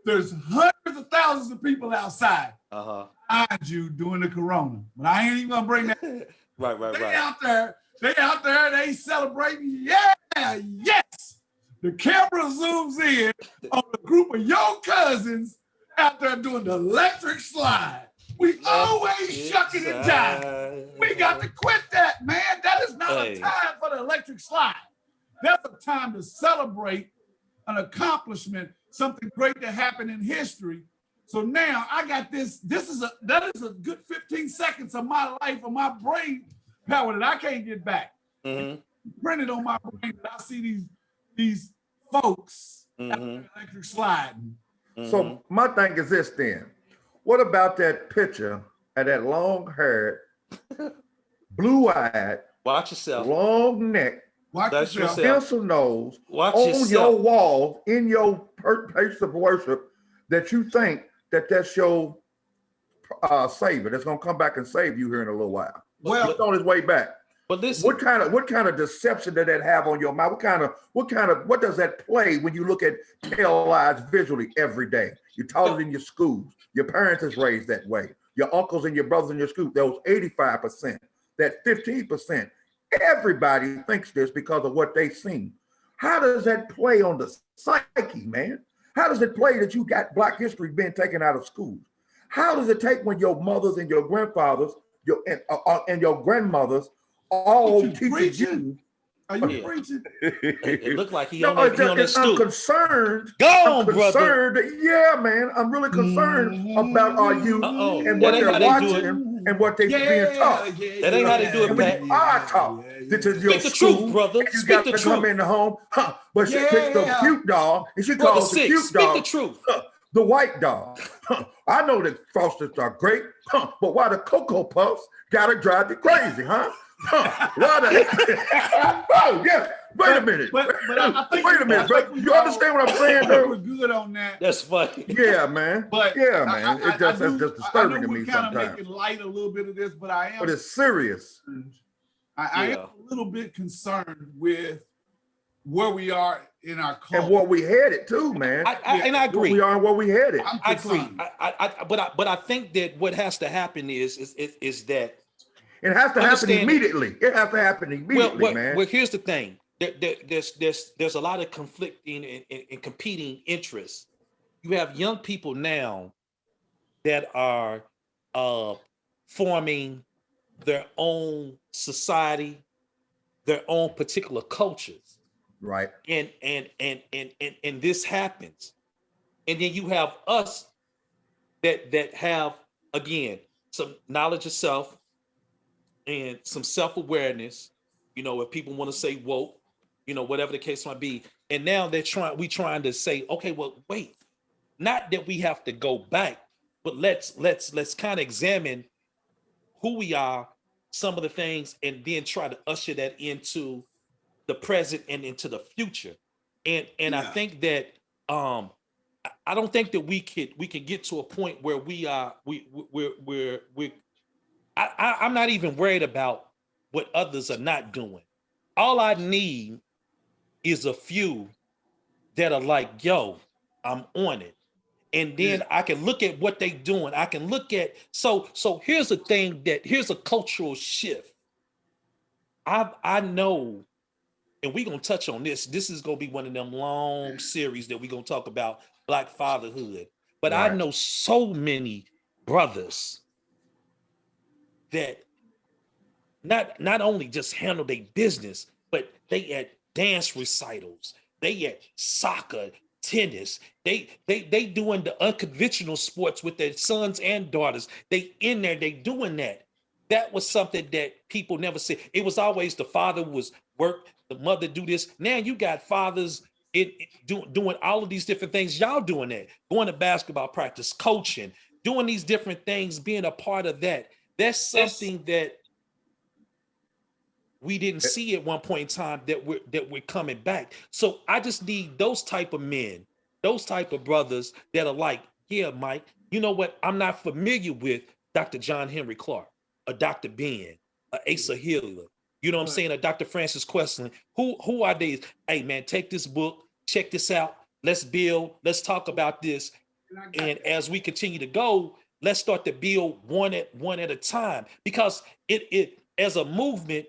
There's hundreds of thousands of people outside. Behind you doing the corona. But I ain't even gonna bring that. Right. They out there, they celebrating. Yeah, yes. The camera zooms in on a group of your cousins out there doing the electric slide. We always shucking and jiving. We got to quit that, man. That is not a time for the electric slide. That's a time to celebrate an accomplishment, something great that happened in history. So now I got this. That is a good 15 seconds of my life, of my brain power that I can't get back. Printed on my brain that I see these folks out there electric sliding. So my thing is this then. What about that picture of that long-haired, blue-eyed, watch yourself, long neck, pencil nose on your wall in your place of worship that you think that's your savior that's gonna come back and save you here in a little while? Well, it's on his way back. But listen, what kind of deception did that have on your mind? What does that play when you look at tell lies visually every day? You're taught it in your schools. Your parents is raised that way. Your uncles and your brothers in your school. Those 85%, that 15%. Everybody thinks this because of what they've seen. How does that play on the psyche, man? How does it play that you got Black history being taken out of schools? How does it take when your mothers and your grandfathers, and your grandmothers all teaching you? Are you preaching? It looked like he on that stool. I'm concerned. Brother. Yeah, man. I'm really concerned about our youth and what they're watching and what they're being taught. That ain't how they do it, Pat. You are taught. This is your Speak the truth, brother. You got to come in the home, but she picked the cute dog, and she calls the cute dog. Speak the truth. The white dog. I know that Frosters are great, but why the Cocoa Puffs gotta drive you crazy, huh? Oh, yes. Wait a minute. Wait a minute, bro. You understand what I'm saying, though? We're good on that. That's funny. Yeah, man. Man. It's just disturbing to me sometimes. I know we're kind of making light a little bit of this, but I am. But it's serious. I am a little bit concerned with where we are in our culture. And where we headed too, man. And I agree. We are where we headed. I agree. But I think that what has to happen is that it has to happen immediately. It has to happen immediately, man. Well, here's the thing. There's a lot of conflicting and competing interests. You have young people now that are forming their own society, their own particular cultures. Right. And this happens. And then you have us that have, again, some knowledge of self and some self-awareness, if people want to say woke, whatever the case might be. And now we trying to say, okay, well, wait, not that we have to go back, but let's kind of examine who we are, some of the things, and then try to usher that into the present and into the future. And I think that I don't think that we can get to a point where I'm not even worried about what others are not doing. All I need is a few that are like, yo, I'm on it. And then I can look at what they doing. I can look at, so here's a thing here's a cultural shift. I know, and we're going to touch on this. This is going to be one of them long series that we're going to talk about Black fatherhood. But right. I know so many brothers that not only just handle their business, but they dance recitals. They at soccer, tennis. They doing the unconventional sports with their sons and daughters. They in there, they doing that. That was something that people never said. It was always the father was work, the mother do this. Now you got fathers doing all of these different things. Y'all doing that, going to basketball practice, coaching, doing these different things, being a part of that. That's something that we didn't see at one point in time that we're coming back. So I just need those type of men, those type of brothers that are like, yeah, Mike, you know what? I'm not familiar with Dr. John Henry Clark, a Dr. Ben, a Asa Healer, you know what I'm saying, a Dr. Francis Questlin. Who are these? Hey man, take this book, check this out. Let's build, let's talk about this. And as we continue to go, let's start to build one at a time. Because it as a movement,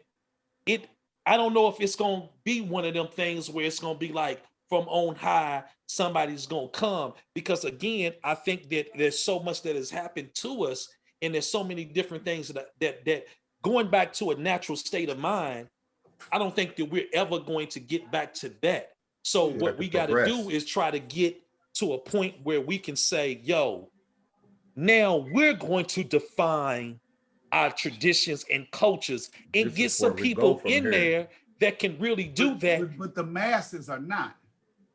I don't know if it's gonna be one of them things where it's gonna be like from on high, somebody's gonna come. Because again, I think that there's so much that has happened to us, and there's so many different things that going back to a natural state of mind, I don't think that we're ever going to get back to that. So what we got to do is try to get to a point where we can say, yo, now we're going to define our traditions and cultures and get some people in there that can really do that. But the masses are not.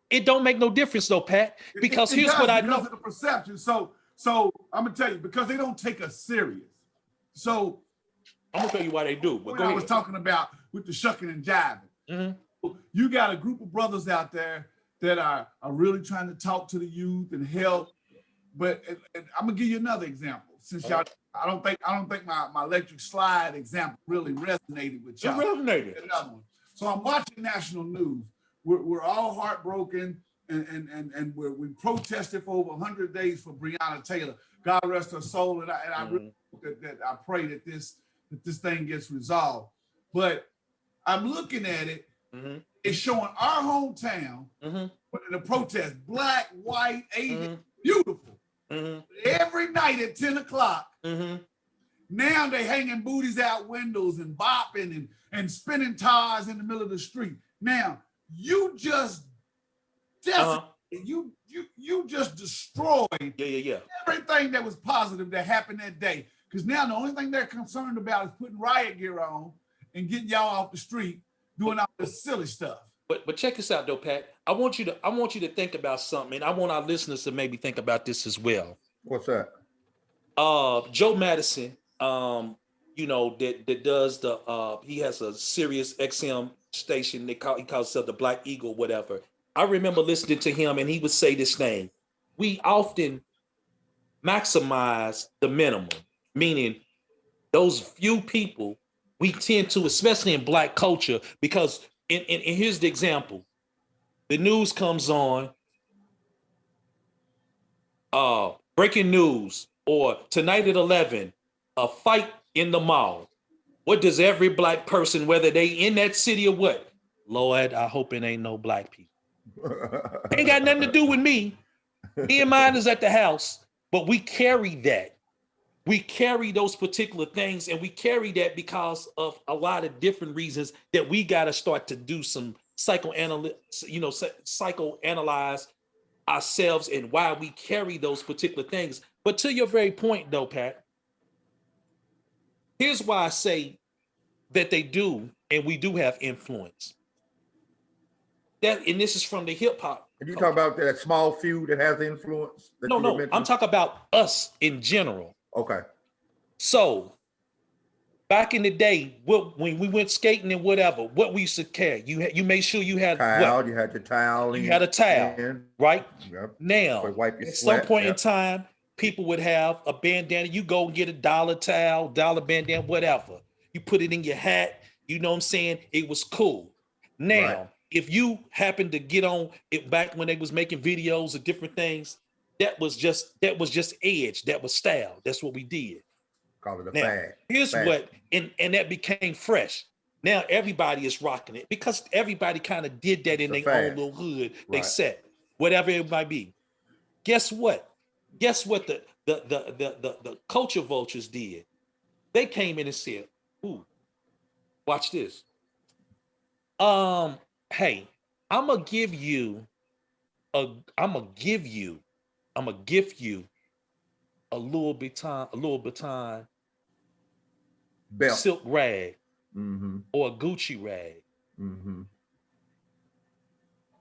It don't make no difference though, Pat, because here's what I know. Because of the perception. So I'm gonna tell you, because they don't take us serious. So I'm gonna tell you why they do. But what I was talking about with the shucking and jiving. Mm-hmm. You got a group of brothers out there that are really trying to talk to the youth and help. But and I'm gonna give you another example. Since y'all, I don't think my electric slide example really resonated with y'all. It resonated. Another one. So I'm watching national news. We're all heartbroken, and we protested for over 100 days for Breonna Taylor. God rest her soul, and I really that I pray that this thing gets resolved. But I'm looking at it. Mm-hmm. It's showing our hometown in the protest, black, white, Asian, beautiful. Mm-hmm. Every night at 10 o'clock. Mm-hmm. Now they hanging booties out windows and bopping and spinning tires in the middle of the street. Now you just you just destroyed everything that was positive that happened that day. Because now the only thing they're concerned about is putting riot gear on and getting y'all off the street doing all this silly stuff. But check this out though, Pat. I want you to think about something, and I want our listeners to maybe think about this as well. What's that? Joe Madison, that does the he has a Sirius XM station. He calls himself the Black Eagle, whatever. I remember listening to him, and he would say this thing: we often maximize the minimum, meaning those few people we tend to, especially in Black culture, because and here's the example. The news comes on, breaking news, or tonight at 11, a fight in the mall. What does every Black person, whether they in that city or what? Lord, I hope it ain't no Black people. Ain't got nothing to do with me. Me and mine is at the house, but we carry that. We carry those particular things, and we carry that because of a lot of different reasons that we got to start to do some psychoanalyze ourselves and why we carry those particular things. But to your very point, though, Pat, here's why I say that they do, and we do have influence. And this is from the hip hop. And you talk about that small few that has influence? No, I'm talking about us in general. Okay. So back in the day, when we went skating and whatever, what we used to carry, you made sure you had towel. You had your towel. You had a towel, right? Yep. Now, at some point in time, people would have a bandana. You go and get a $1 towel, $1 bandana, whatever. You put it in your hat. You know what I'm saying? It was cool. Now, if you happen to get on it back when they was making videos of different things, that was just edge. That was style. That's what we did. Call it a now, fad. Here's what, and that became fresh. Now everybody is rocking it because everybody kind of did that in their own little hood. They set whatever it might be. Guess what? The culture vultures did? They came in and said, "Ooh, watch this. hey, I'm gonna give you I'm gonna gift you a Louis Vuitton Belt. silk rag Mm-hmm. or a Gucci rag. Mm-hmm.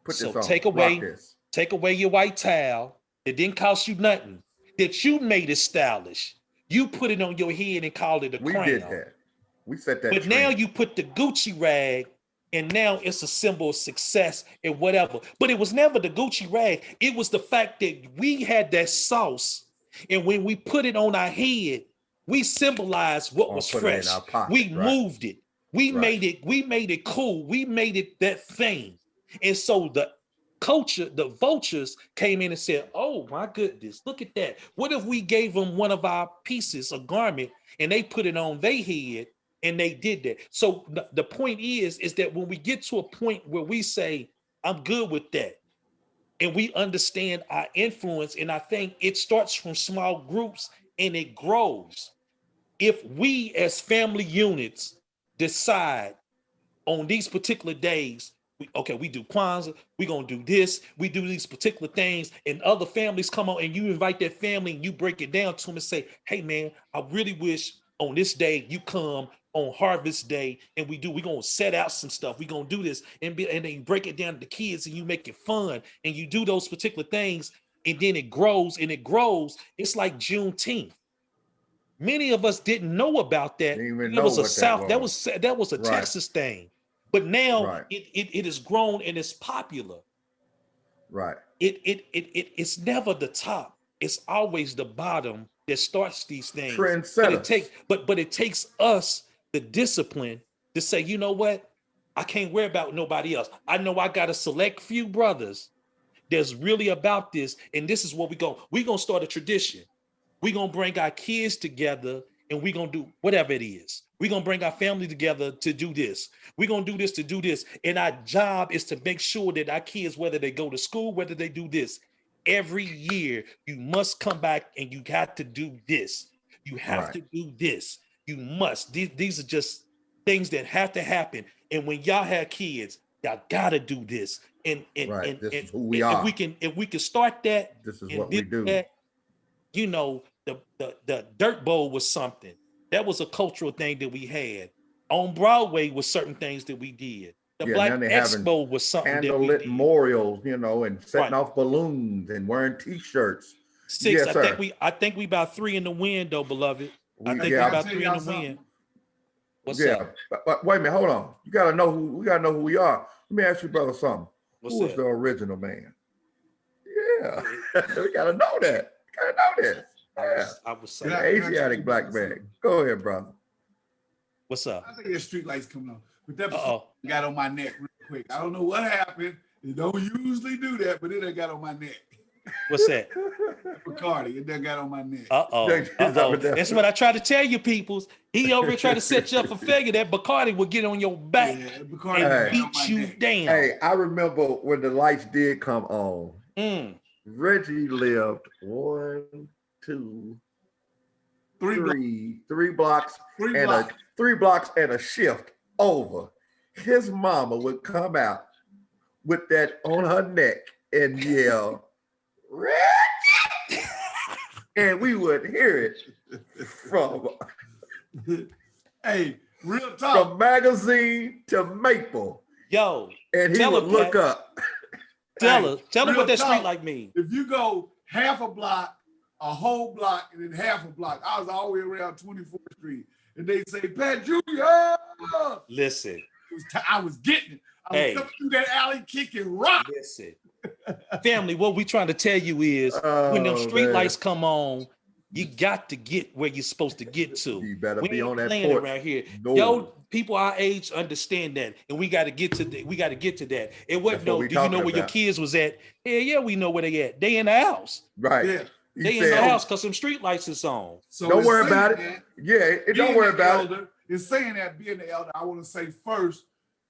Put So this on. Rock this. take away your white towel. It didn't cost you nothing. That you made it stylish. You put it on your head and called it a We crown. did that. We set that But trend. now you put the Gucci rag, and now it's a symbol of success and whatever. But it was never the Gucci rag. It was the fact that we had that sauce, and when we put it on our head, we symbolized what was put it in fresh. our pocket, We right. moved it. We made it cool. We made it that thing. And so the culture, the vultures came in and said, oh my goodness, look at that. What if we gave them one of our pieces, a garment, and they put it on their head and they did that? So the point is that when we get to a point where we say, I'm good with that, and we understand our influence, and I think it starts from small groups and it grows. If we as family units decide on these particular days, we do Kwanzaa, we're gonna do this, we do these particular things, and other families come on and you invite that family and you break it down to them and say, hey man, I really wish on this day you come on Harvest Day, and we're gonna set out some stuff, we're gonna do this, and then you break it down to the kids and you make it fun and you do those particular things, and then it grows and it grows. It's like Juneteenth. Many of us didn't know about that. Didn't even That know was a what South, that was. that was a Right. Texas thing. But now Right. it has grown and it's popular. Right. It's never the top. It's always the bottom that starts these things. Trendsetters. But it takes us the discipline to say, you know what? I can't worry about nobody else. I know I got a select few brothers that's really about this, and this is what we're gonna start a tradition. We're gonna bring our kids together and we're gonna do whatever it is. We're gonna bring our family together to do this. We're gonna do this to do this. And our job is to make sure that our kids, whether they go to school, whether they do this, every year you must come back and you got to do this. You have to do this. You must. These are just things that have to happen. And when y'all have kids, y'all gotta do this. And This is who we are. If we can start that, this is what we do. That, you know, the Dirt Bowl was something. That was a cultural thing that we had. On Broadway was certain things that we did. The Black Expo was something that we did. Candlelit memorials, you know, and setting off balloons and wearing T-shirts. 6, yes, I think we about 3 in the wind though, beloved. I think we yeah, about 3 in the wind. What's yeah, up? but wait a minute, hold on. We gotta know who we are. Let me ask you, brother, something. What's Who is the original man? Yeah, we gotta know that. We gotta know this. Yeah. I was saying, Asiatic black man. Go ahead, brother. what's up? I think there's street lights coming on. But that got on my neck real quick. I don't know what happened. It don't usually do that, but it done got on my neck. What's that? Bacardi, it done got on my neck. That's what I try to tell you, peoples. He over here trying to set you up for failure. That Bacardi will get on your back and beat you down. Hey, I remember when the lights did come on. Reggie lived 1, 2, 3 blocks, three blocks and a shift over. His mama would come out with that on her neck and yell, Reggie! And we would hear it from real talk. From Magazine to Maple. Yo. And he would look up. Tell him what that street like mean. If you go half a block, a whole block, and then half a block, I was all the way around 24th Street. And they say, Pat Jr. Listen. I was getting it. I was coming through that alley kicking rock. Listen. Family, what we trying to tell you is when them street lights come on, you got to get where you're supposed to get to. You better be on that porch around here. No. Yo, people our age understand that, and we got to get to that. We got to get to that. It wasn't no. Do you know where your kids was at? Yeah, we know where they at. They in the house. Right. Yeah. They in the house because some street lights is on. So don't worry about it. Yeah, don't worry about it. In saying that, being the elder, I want to say first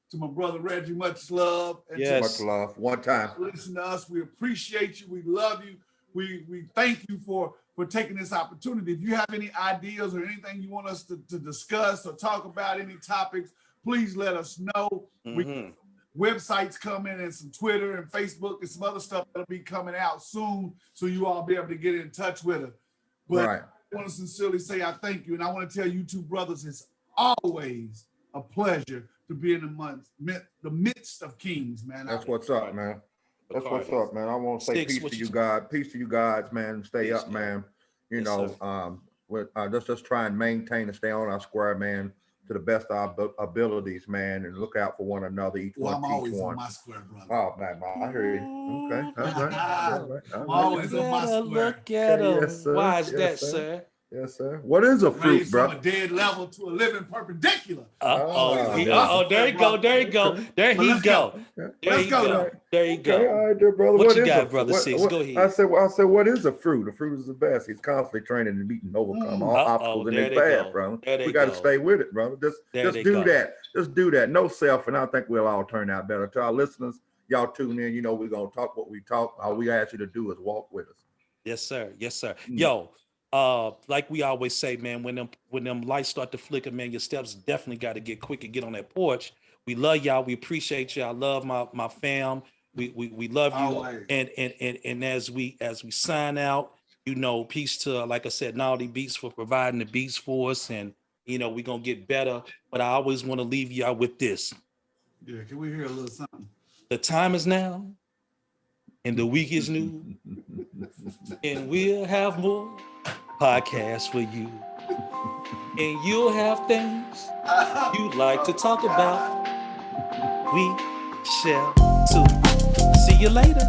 to my brother Reggie, much love. And much love. One time. Listen to us. We appreciate you. We love you. We thank you for taking this opportunity. If you have any ideas or anything you want us to discuss or talk about, any topics, please let us know. websites coming and some Twitter and Facebook and some other stuff that'll be coming out soon, so you all be able to get in touch with her. But Right. I want to sincerely say I thank you, and I want to tell you two brothers, it's always a pleasure to be in the midst of kings, man. That's what's up, man. That's what's up, man. I want to say peace to you guys. Peace to you guys, man. Stay up, man. You know, let's just try and maintain and stay on our square, man, to the best of our abilities, man, and look out for one another. Each one. I'm always on my square, brother. Oh, man, I hear you. Okay. All right. I'm always on my square. Look at him. Yes, sir. Why is Yes, that, sir. sir? Yes, sir. What is a fruit, Raised bro? from a dead level to a living perpendicular. There you go. There you go. There he go. There Let's you go. go. There you Okay, all go. right, there, brother. What you is got, a- brother what- Six? what- Go ahead. I said, what is a fruit? A fruit is the best. He's constantly training and meeting, overcome all obstacles in there his they path, go. brother. There they We got to go. stay with it, brother. Just There they do go. that. Just do that. No self, and I think we'll all turn out better. To our listeners, y'all tune in. You know we're gonna talk what we talk. All we ask you to do is walk with us. Yes, sir. Yes, sir. Mm. Yo, like we always say, man, when them lights start to flicker, man, your steps definitely got to get quick and get on that porch. We love y'all. We appreciate y'all. I love my fam. We love you. Always. And as we sign out, you know, peace to, like I said, Naughty Beats for providing the beats for us, and you know we're gonna get better. But I always want to leave y'all with this: Yeah, can we hear a little something? the time is now, and the week is new, and we'll have more podcasts for you, and you'll have things you'd like to talk about. We shall too. See you later.